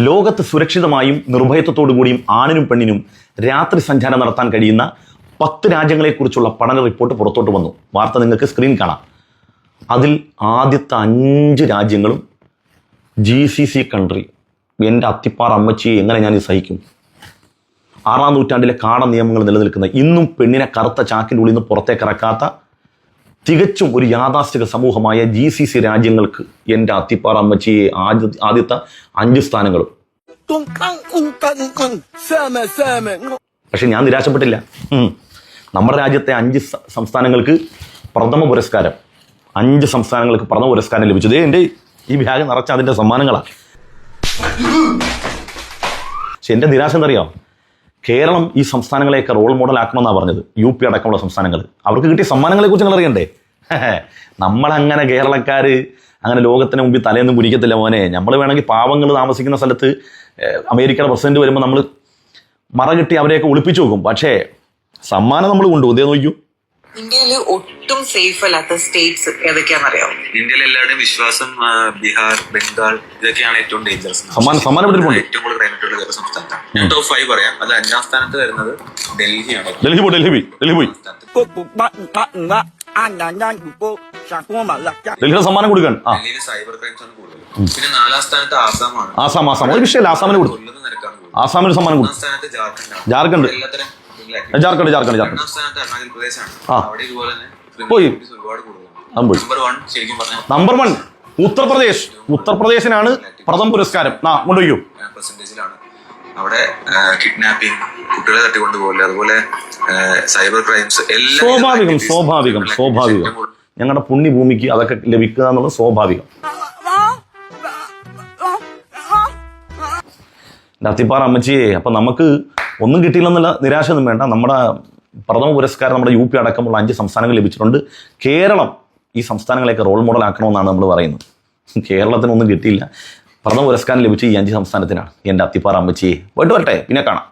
ലോകത്ത് സുരക്ഷിതമായും നിർഭയത്വത്തോടുകൂടിയും ആണിനും പെണ്ണിനും രാത്രി സഞ്ചാരം നടത്താൻ കഴിയുന്ന 10 രാജ്യങ്ങളെക്കുറിച്ചുള്ള പഠന റിപ്പോർട്ട് പുറത്തോട്ട് വന്നു. വാർത്ത നിങ്ങൾക്ക് സ്ക്രീൻ കാണാം. അതിൽ ആദ്യത്തെ 5 രാജ്യങ്ങളും GCC കൺട്രി. എൻ്റെ അത്തിപ്പാറ അമ്മച്ചിയെ എങ്ങനെ ഞാൻ സഹിക്കും? 6-ാം നൂറ്റാണ്ടിലെ കാട നിയമങ്ങൾ നിലനിൽക്കുന്ന, ഇന്നും പെണ്ണിനെ കറുത്ത ചാക്കിൻ്റെ ഉള്ളിൽ നിന്ന് പുറത്തേക്ക് ഇറക്കാത്ത തികച്ചും ഒരു യാഥാസ്ഥിക സമൂഹമായ GCC രാജ്യങ്ങൾക്ക് എൻ്റെ അത്തിപ്പാറ അമ്മച്ചിയെ ആദ്യത്തെ 5 സ്ഥാനങ്ങളും. പക്ഷെ ഞാൻ നിരാശപ്പെട്ടില്ല. നമ്മുടെ രാജ്യത്തെ 5 സംസ്ഥാനങ്ങൾക്ക് പ്രഥമ പുരസ്കാരം, 5 സംസ്ഥാനങ്ങൾക്ക് പ്രഥമ പുരസ്കാരം ലഭിച്ചത്. എൻ്റെ ഈ ബാഗ് നിറച്ച അതിൻ്റെ സമ്മാനങ്ങളാണ്. പക്ഷെ എൻ്റെ നിരാശ എന്തറിയാം? കേരളം ഈ സംസ്ഥാനങ്ങളെയൊക്കെ റോൾ മോഡൽ ആക്കണമെന്നാണ് പറഞ്ഞത്. UP അടക്കമുള്ള സംസ്ഥാനങ്ങൾ. അവർക്ക് കിട്ടിയ സമ്മാനങ്ങളെ കുറിച്ച് നിങ്ങൾ അറിയണ്ടേ? നമ്മളങ്ങനെ കേരളക്കാർ അങ്ങനെ ലോകത്തിന് മുമ്പിൽ തലേന്നും കുടിക്കത്തില്ല മോനെ. നമ്മൾ വേണമെങ്കിൽ പാവങ്ങൾ താമസിക്കുന്ന സ്ഥലത്ത് അമേരിക്കയുടെ പ്രസിഡന്റ് വരുമ്പോൾ നമ്മൾ മറ കിട്ടി അവരെയൊക്കെ ഒളിപ്പിച്ചു നോക്കും. പക്ഷേ സമ്മാനം നമ്മൾ കൊണ്ടുപോകും. ഇതേ നോക്കൂ. ഇന്ത്യയിൽ ഒട്ടും സേഫ് അല്ലാത്ത സ്റ്റേറ്റ്സ് ഏതൊക്കെയാണെന്നറിയാമോ? ഇന്ത്യയിലെ എല്ലാവരുടെയും വിശ്വാസം ബീഹാർ, ബംഗാൾ ഇതൊക്കെയാണ് ഏറ്റവും ഡേഞ്ചറസ്. സമ്മാനം ഏറ്റവും കൂടുതൽ ക്രൈം ആയിട്ടുള്ള സംസ്ഥാനത്താണ്. ഞാൻ ടോപ്പ് 5 പറയാം. അത് 5-ാം സ്ഥാനത്ത് വരുന്നത് ഡൽഹിയാണ്. ഡൽഹി പോയി ഡൽഹിയുടെ സമ്മാനം കൊടുക്കാൻ. ഡൽഹിയിൽ സൈബർ ക്രൈംസ് ആണ് കൂടുതൽ. പിന്നെ 4-ാം സ്ഥാനത്ത് ആസാമാണ്. ആസാം ഒരു വിഷയമല്ല. ആസാമിന് കൊടുക്കും. ആസാമിന് സമ്മാനം കൊടുക്കും. 1-ാം സ്ഥാനത്ത് ജാർഖണ്ഡ്. എല്ലാത്തരം ജാർഖണ്ഡ് അരുണാചൽ പ്രദേശാണ്. അവിടെ ഇതുപോലെ തന്നെ പോയി ഒരുപാട് കൂടുതലാണ്. നമ്പർ 1 ശരിക്കും പറഞ്ഞാൽ നമ്പർ 1 ഉത്തർപ്രദേശിനാണ് പ്രഥമ പുരസ്കാരം. കൊണ്ടുപോയി പെർസെന്റേജിലാണ്. അവിടെ കിഡ്നാപ്പിംഗ്, കുട്ടികളെ തട്ടിക്കൊണ്ടുപോകില്ല, അതുപോലെ സൈബർ ക്രൈംസ് എല്ലാം സ്വാഭാവികം. ഞങ്ങളുടെ പുണ്യഭൂമിക്ക് അതൊക്കെ ലഭിക്കുക എന്നുള്ളത് സ്വാഭാവികം. അത്തിപ്പാറ അമ്മച്ചിയെ അപ്പം നമുക്ക് ഒന്നും കിട്ടിയില്ലെന്നുള്ള നിരാശ ഒന്നും വേണ്ട. നമ്മുടെ പ്രഥമ പുരസ്കാരം നമ്മുടെ UP അടക്കമുള്ള 5 സംസ്ഥാനങ്ങൾ ലഭിച്ചിട്ടുണ്ട്. കേരളം ഈ സംസ്ഥാനങ്ങളെയൊക്കെ റോൾ മോഡൽ ആക്കണമെന്നാണ് നമ്മൾ പറയുന്നത്. കേരളത്തിനൊന്നും കിട്ടിയില്ല. പ്രഥമ പുരസ്കാരം ലഭിച്ച ഈ 5 സംസ്ഥാനത്തിനാണ്. എൻ്റെ അത്തിപ്പാറ അമ്മച്ചിയെ പോയിട്ട് വരട്ടെ, പിന്നെ കാണാം.